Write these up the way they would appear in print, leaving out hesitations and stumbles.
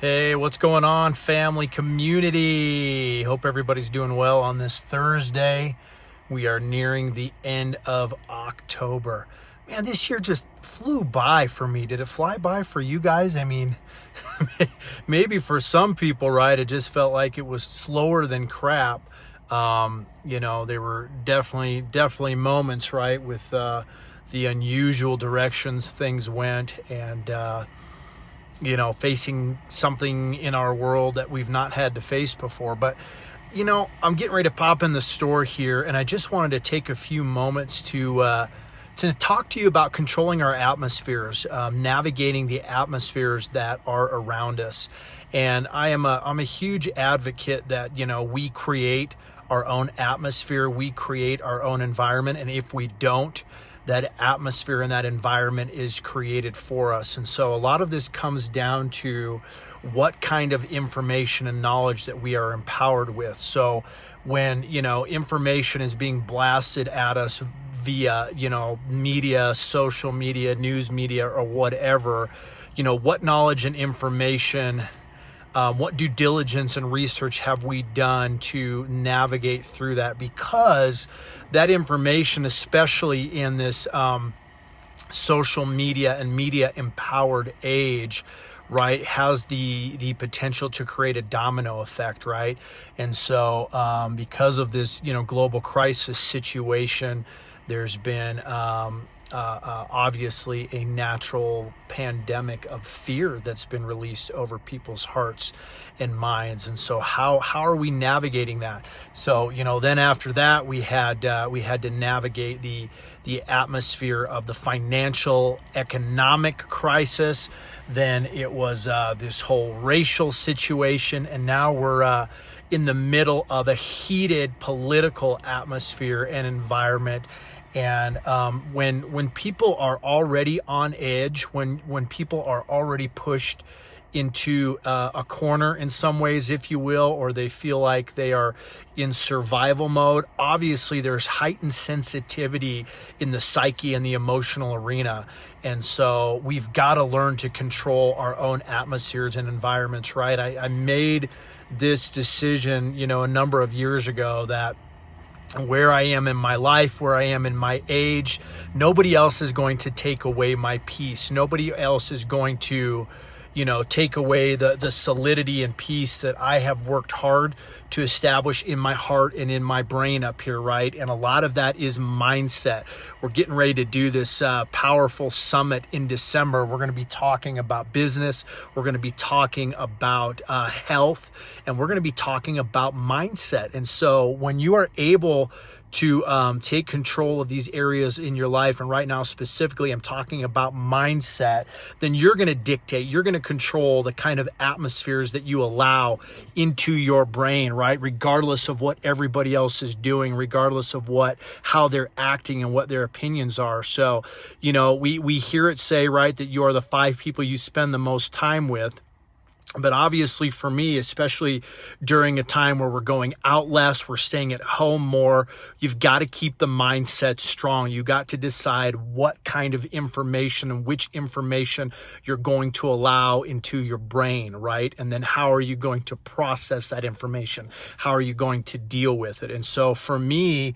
Hey, what's going on, family, community? Hope everybody's doing well on this Thursday. We are nearing the end of October. Man, this year just flew by for me. Did it fly by for you guys? I mean, maybe for some people, right? It just felt like it was slower than crap. There were definitely moments, right, with the unusual directions things went, and facing something in our world that we've not had to face before. But, I'm getting ready to pop in the store here, and I just wanted to take a few moments to talk to you about controlling our atmospheres, navigating the atmospheres that are around us. And I'm a huge advocate that, we create our own atmosphere, we create our own environment, and if we don't, that atmosphere and that environment is created for us. And so a lot of this comes down to what kind of information and knowledge that we are empowered with. So when, information is being blasted at us via, media, social media, news media, or whatever, what knowledge and information, what due diligence and research have we done to navigate through that? Because that information, especially in this social media and media empowered age, right, has the potential to create a domino effect, right? And so because of this, global crisis situation, there's been obviously a natural pandemic of fear that's been released over people's hearts and minds. And so how are we navigating that? So, then after that, we had to navigate the atmosphere of the financial economic crisis. Then it was this whole racial situation. And now we're in the middle of a heated political atmosphere and environment. And when people are already on edge, when people are already pushed into a corner in some ways, if you will, or they feel like they are in survival mode, obviously there's heightened sensitivity in the psyche and the emotional arena. And so we've got to learn to control our own atmospheres and environments, right? I made this decision, a number of years ago that where I am in my life, where I am in my age, nobody else is going to take away my peace. Nobody else is going to, take away the solidity and peace that I have worked hard to establish in my heart and in my brain up here, right? And a lot of that is mindset. We're getting ready to do this powerful summit in December. We're going to be talking about business. We're going to be talking about health, and we're going to be talking about mindset. And so when you are able to take control of these areas in your life, and right now specifically I'm talking about mindset, then you're going to dictate, you're going to control the kind of atmospheres that you allow into your brain, right? Regardless of what everybody else is doing, regardless of how they're acting and what their opinions are. So, we hear it say, right, that you are the 5 people you spend the most time with. But obviously for me, especially during a time where we're going out less, we're staying at home more, you've got to keep the mindset strong. You got to decide what kind of information and which information you're going to allow into your brain, right? And then how are you going to process that information? How are you going to deal with it? And so for me,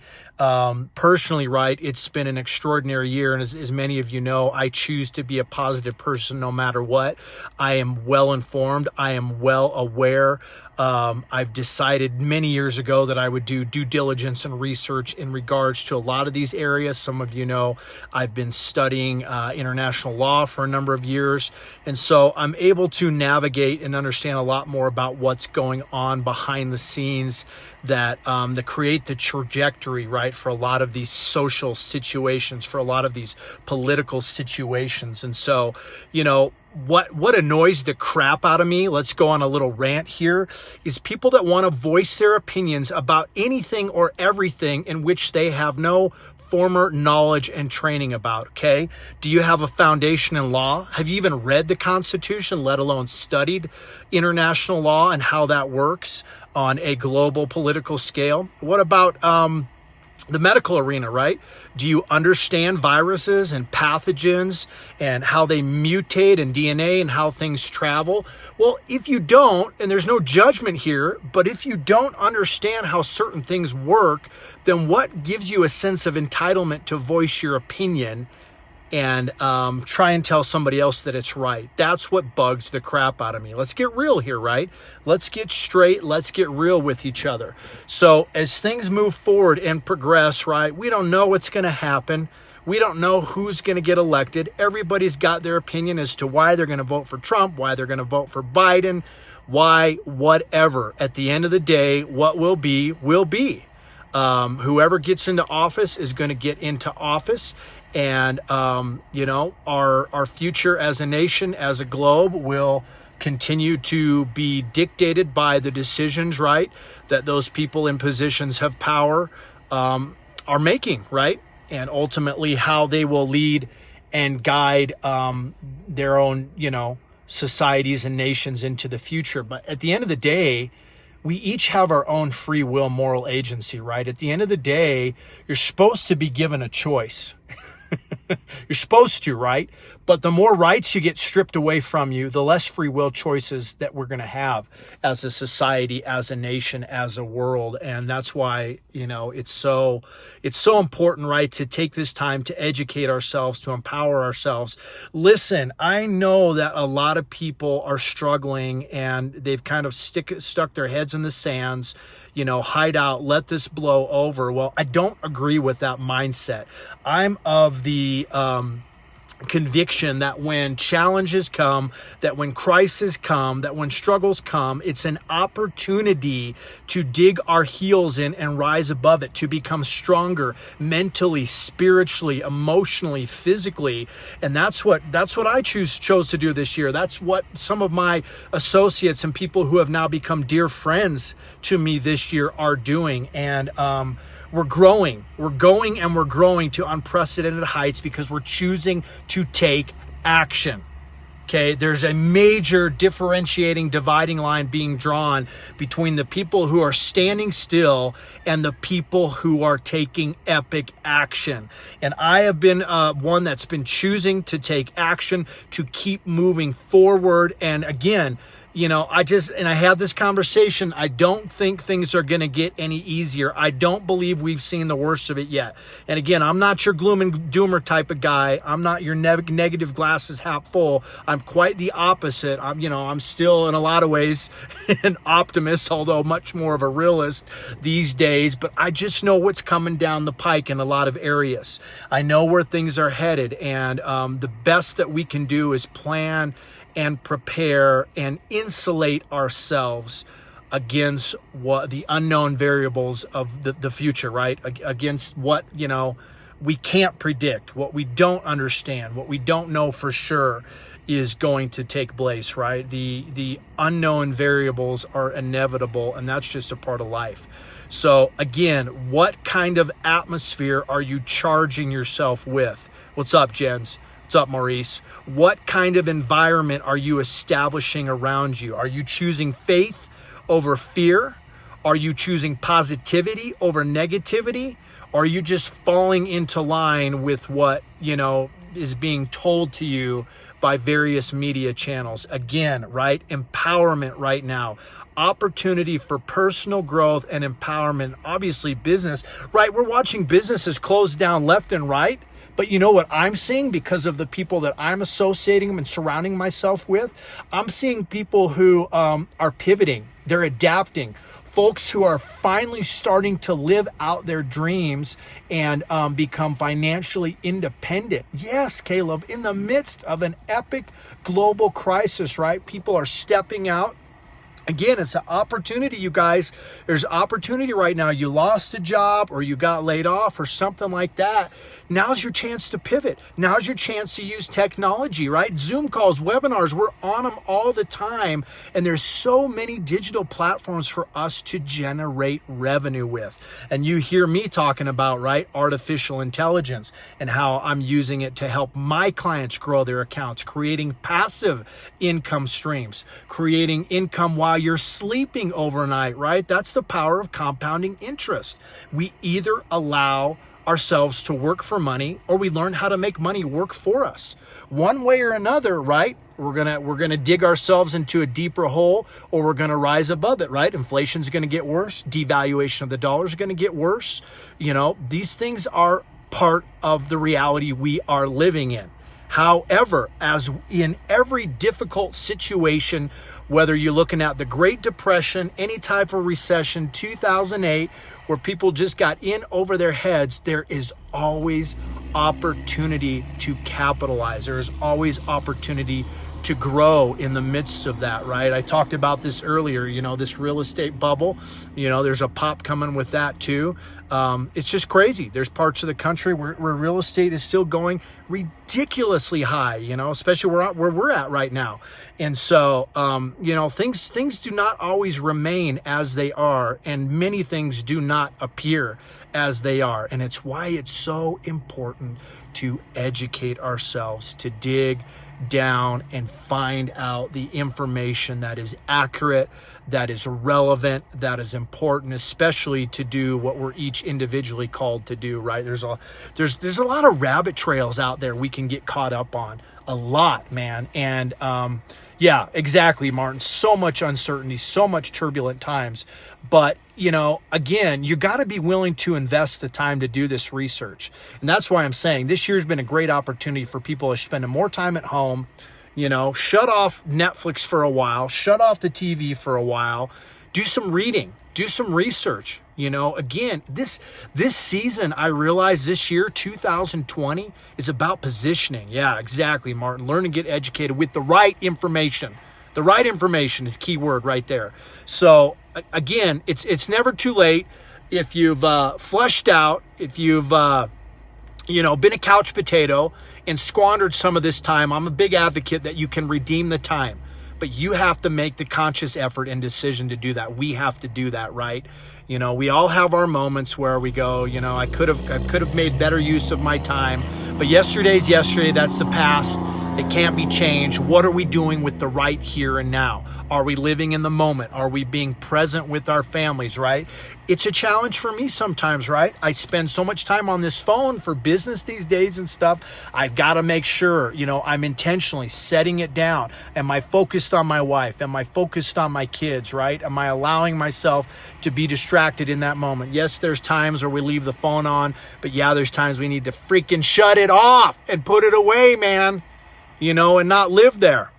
personally, right, it's been an extraordinary year. And as many of you know, I choose to be a positive person no matter what. I am well informed. I am well aware. I've decided many years ago that I would do due diligence and research in regards to a lot of these areas. Some of you know I've been studying international law for a number of years. And so I'm able to navigate and understand a lot more about what's going on behind the scenes that create the trajectory, right, for a lot of these social situations, for a lot of these political situations. And so, what annoys the crap out of me, let's go on a little rant here, is people that want to voice their opinions about anything or everything in which they have no former knowledge and training about, okay? Do you have a foundation in law? Have you even read the Constitution, let alone studied international law and how that works on a global political scale? What about the medical arena, right? Do you understand viruses and pathogens and how they mutate in DNA and how things travel? Well, if you don't, and there's no judgment here, but if you don't understand how certain things work, then what gives you a sense of entitlement to voice your opinion and try and tell somebody else that it's right? That's what bugs the crap out of me. Let's get real here, right? Let's get straight. Let's get real with each other. So as things move forward and progress, right, we don't know what's going to happen. We don't know who's going to get elected. Everybody's got their opinion as to why they're going to vote for Trump, why they're going to vote for Biden, why, whatever. At the end of the day, what will be, will be. Whoever gets into office is going to get into office. And, our future as a nation, as a globe, will continue to be dictated by the decisions, right, that those people in positions of power are making, right? And ultimately how they will lead and guide their own, societies and nations into the future. But at the end of the day, we each have our own free will, moral agency, right? At the end of the day, you're supposed to be given a choice. You're supposed to, right? But the more rights you get stripped away from you, the less free will choices that we're going to have as a society, as a nation, as a world. And that's why, it's so important, right, to take this time to educate ourselves, to empower ourselves. Listen, I know that a lot of people are struggling and they've kind of stuck their heads in the sands, hide out, let this blow over. Well, I don't agree with that mindset. I'm of the conviction that when challenges come, that when crises come, that when struggles come, it's an opportunity to dig our heels in and rise above it, to become stronger mentally, spiritually, emotionally, physically. And that's what I chose to do this year. That's what some of my associates and people who have now become dear friends to me this year are doing. And we're growing. We're going and we're growing to unprecedented heights because we're choosing to take action. Okay, there's a major differentiating, dividing line being drawn between the people who are standing still and the people who are taking epic action. And I have been one that's been choosing to take action, to keep moving forward. And again, I had this conversation. I don't think things are going to get any easier. I don't believe we've seen the worst of it yet. And again, I'm not your gloom and doomer type of guy. I'm not your negative glasses half full. I'm quite the opposite. I'm still in a lot of ways an optimist, although much more of a realist these days. But I just know what's coming down the pike in a lot of areas. I know where things are headed. And the best that we can do is plan and prepare and insulate ourselves against what the unknown variables of the future, right? Against what, we can't predict, what we don't understand, what we don't know for sure is going to take place, right? The unknown variables are inevitable, and that's just a part of life. So again, what kind of atmosphere are you charging yourself with? What's up, Jens? What's up, Maurice? What kind of environment are you establishing around you? Are you choosing faith over fear? Are you choosing positivity over negativity? Or are you just falling into line with what, is being told to you by various media channels? Again, right? Empowerment right now. Opportunity for personal growth and empowerment. Obviously, business, right? We're watching businesses close down left and right. But you know what I'm seeing because of the people that I'm associating and surrounding myself with? I'm seeing people who are pivoting. They're adapting. Folks who are finally starting to live out their dreams and become financially independent. Yes, Caleb, in the midst of an epic global crisis, right? People are stepping out. Again, it's an opportunity, you guys. There's opportunity right now. You lost a job or you got laid off or something like that. Now's your chance to pivot. Now's your chance to use technology, right? Zoom calls, webinars, we're on them all the time. And there's so many digital platforms for us to generate revenue with. And you hear me talking about, right, artificial intelligence and how I'm using it to help my clients grow their accounts, creating passive income streams, creating income while while you're sleeping overnight, right? That's the power of compounding interest. We either allow ourselves to work for money, or we learn how to make money work for us. One way or another, right? We're gonna dig ourselves into a deeper hole, or we're gonna rise above it, right? Inflation's gonna get worse. Devaluation of the dollar is gonna get worse. These things are part of the reality we are living in. However, as in every difficult situation, whether you're looking at the Great Depression, any type of recession, 2008, where people just got in over their heads, there is always opportunity to capitalize. There is always opportunity to grow in the midst of that, right? I talked about this earlier, this real estate bubble, there's a pop coming with that too. It's just crazy. There's parts of the country where real estate is still going ridiculously high, especially where we're at right now. And so, things do not always remain as they are, and many things do not appear as they are. And it's why it's so important to educate ourselves, to dig down and find out the information that is accurate, that is relevant, that is important, especially to do what we're each individually called to do, right? There's a lot of rabbit trails out there we can get caught up on. A lot, man. And yeah, exactly, Martin. So much uncertainty, so much turbulent times. But, again, you got to be willing to invest the time to do this research. And that's why I'm saying this year's been a great opportunity for people to spend more time at home, shut off Netflix for a while, shut off the TV for a while, do some reading, do some research. Again, this season, I realized this year, 2020, is about positioning. Yeah, exactly, Martin. Learn and get educated with the right information. The right information is key word right there. So again, it's never too late. If you've fleshed out, if you've been a couch potato and squandered some of this time, I'm a big advocate that you can redeem the time. But you have to make the conscious effort and decision to do that. We have to do that, right? We all have our moments where we go, I could have made better use of my time. But yesterday's yesterday. That's the past. It can't be changed. What are we doing with the right here and now? Are we living in the moment? Are we being present with our families, right? It's a challenge for me sometimes, right? I spend so much time on this phone for business these days and stuff. I've got to make sure, I'm intentionally setting it down. Am I focused on my wife? Am I focused on my kids, right? Am I allowing myself to be distracted in that moment? Yes, there's times where we leave the phone on, but yeah, there's times we need to freaking shut it off and put it away, man. And not live there.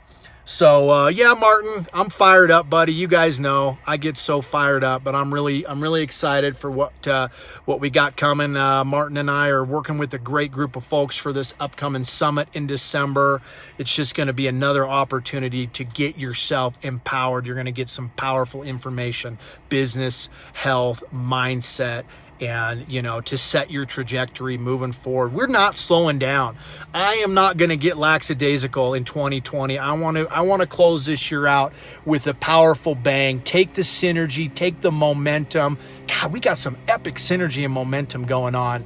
So, yeah, Martin, I'm fired up, buddy. You guys know I get so fired up, but I'm really excited for what we got coming. Martin and I are working with a great group of folks for this upcoming summit in December. It's just going to be another opportunity to get yourself empowered. You're going to get some powerful information, business, health, mindset, and, to set your trajectory moving forward. We're not slowing down. I am not going to get lackadaisical in 2020. I want to close this year out with a powerful bang. Take the synergy, take the momentum. God, we got some epic synergy and momentum going on.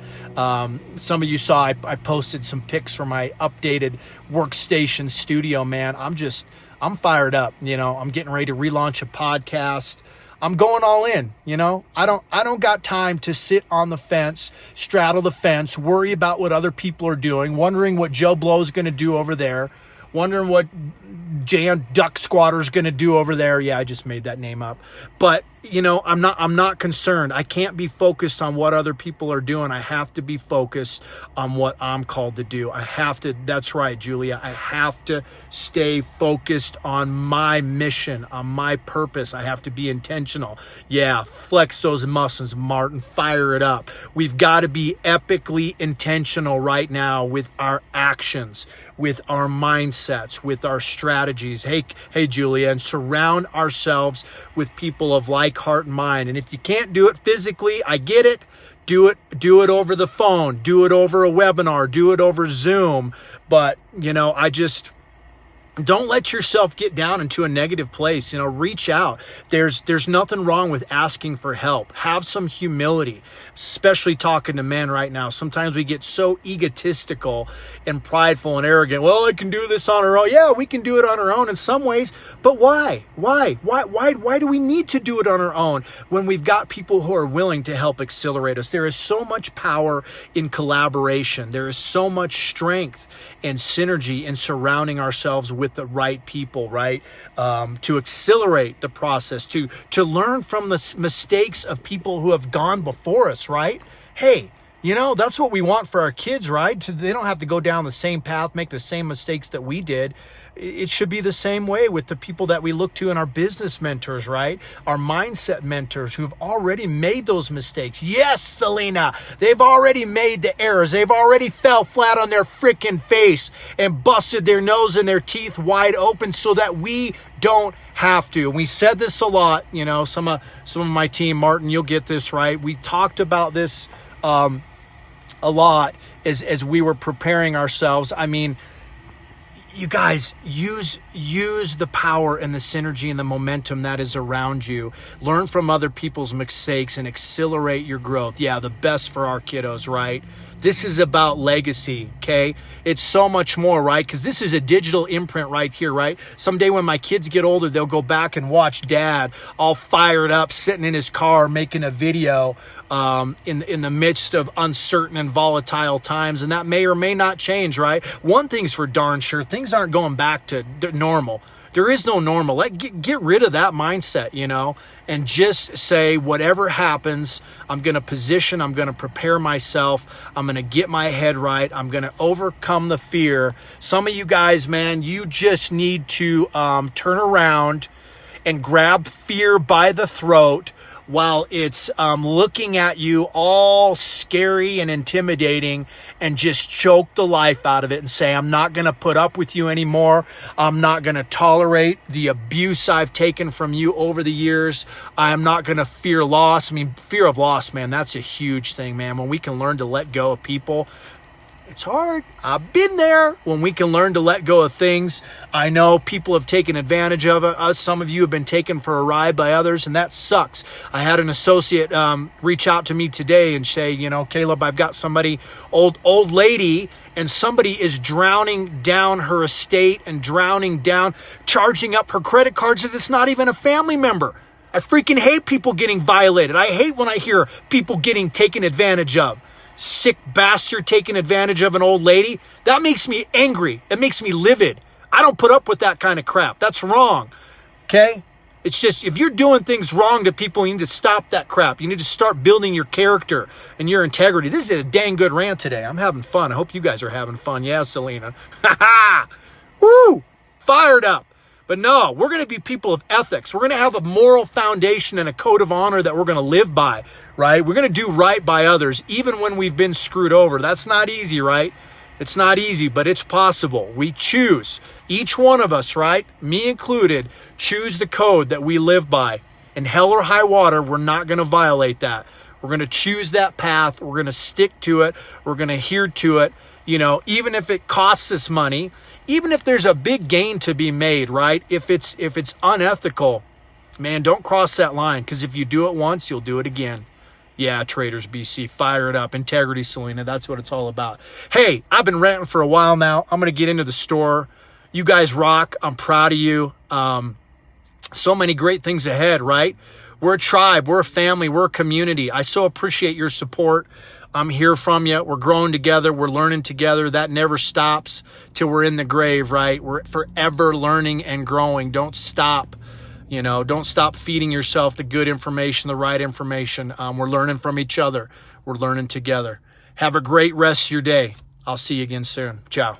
Some of you saw I posted some pics from my updated workstation studio, man. I'm fired up. I'm getting ready to relaunch a podcast. I'm going all in, I don't got time to sit on the fence, straddle the fence, worry about what other people are doing, wondering what Joe Blow's going to do over there, wondering what Jan Duck Squatter's going to do over there. Yeah, I just made that name up. But, I'm not concerned. I can't be focused on what other people are doing. I have to be focused on what I'm called to do. That's right, Julia. I have to stay focused on my mission, on my purpose. I have to be intentional. Yeah, flex those muscles, Martin. Fire it up. We've got to be epically intentional right now with our actions, with our mindsets, with our strategies. Hey, Julia, and surround ourselves with people of like heart and mind. And if you can't do it physically, I get it. Do it over the phone. Do it over a webinar. Do it over Zoom. But, Don't let yourself get down into a negative place. Reach out. There's nothing wrong with asking for help. Have some humility, especially talking to men right now. Sometimes we get so egotistical and prideful and arrogant. Well, I can do this on our own. Yeah, we can do it on our own in some ways, but why? Why do we need to do it on our own when we've got people who are willing to help accelerate us? There is so much power in collaboration. There is so much strength and synergy in surrounding ourselves with the right people, right? To accelerate the process, to learn from the mistakes of people who have gone before us, right? Hey, that's what we want for our kids, right? They don't have to go down the same path, make the same mistakes that we did. It should be the same way with the people that we look to in our business mentors, right? Our mindset mentors who've already made those mistakes. Yes, Selena, they've already made the errors. They've already fell flat on their freaking face and busted their nose and their teeth wide open so that we don't have to. And we said this a lot, some of my team, Martin, you'll get this, right? We talked about this a lot as we were preparing ourselves. I mean, you guys, use the power and the synergy and the momentum that is around you. Learn from other people's mistakes and accelerate your growth. Yeah, the best for our kiddos, right? This is about legacy, okay? It's so much more, right? Because this is a digital imprint right here, right? Someday when my kids get older, they'll go back and watch Dad all fired up, sitting in his car, making a video in the midst of uncertain and volatile times. And that may or may not change, right? One thing's for darn sure, things aren't going back to normal. There is no normal. Get rid of that mindset, and just say, whatever happens, I'm going to position, I'm going to prepare myself, I'm going to get my head right, I'm going to overcome the fear. Some of you guys, man, you just need to turn around and grab fear by the throat while it's looking at you all scary and intimidating, and just choke the life out of it and say, I'm not going to put up with you anymore. I'm not going to tolerate the abuse I've taken from you over the years. I'm not going to fear loss. I mean, fear of loss, man, that's a huge thing, man. When we can learn to let go of people, it's hard. I've been there. When we can learn to let go of things, I know people have taken advantage of us. Some of you have been taken for a ride by others, and that sucks. I had an associate reach out to me today and say, Caleb, I've got somebody, old lady, and somebody is drowning down her estate and charging up her credit cards that it's not even a family member. I freaking hate people getting violated. I hate when I hear people getting taken advantage of. Sick bastard taking advantage of an old lady. That makes me angry. It makes me livid. I don't put up with that kind of crap. That's wrong. Okay? It's just, if you're doing things wrong to people, you need to stop that crap. You need to start building your character and your integrity. This is a dang good rant today. I'm having fun. I hope you guys are having fun. Yeah, Selena. Ha ha! Woo! Fired up. But no, we're going to be people of ethics. We're going to have a moral foundation and a code of honor that we're going to live by, right? We're going to do right by others, even when we've been screwed over. That's not easy, right? It's not easy, but it's possible. We choose, each one of us, right? Me included, choose the code that we live by. In hell or high water, we're not going to violate that. We're going to choose that path. We're going to stick to it. We're going to adhere to it. Even if it costs us money, even if there's a big gain to be made, right? If it's unethical, man, don't cross that line, because if you do it once, you'll do it again. Yeah, Traders BC, fire it up. Integrity, Selena, that's what it's all about. Hey, I've been ranting for a while now. I'm going to get into the store. You guys rock. I'm proud of you. So many great things ahead, right? We're a tribe. We're a family. We're a community. I so appreciate your support. I'm here from you. We're growing together. We're learning together. That never stops till we're in the grave, right? We're forever learning and growing. Don't stop. Don't stop feeding yourself the good information, the right information. We're learning from each other. We're learning together. Have a great rest of your day. I'll see you again soon. Ciao.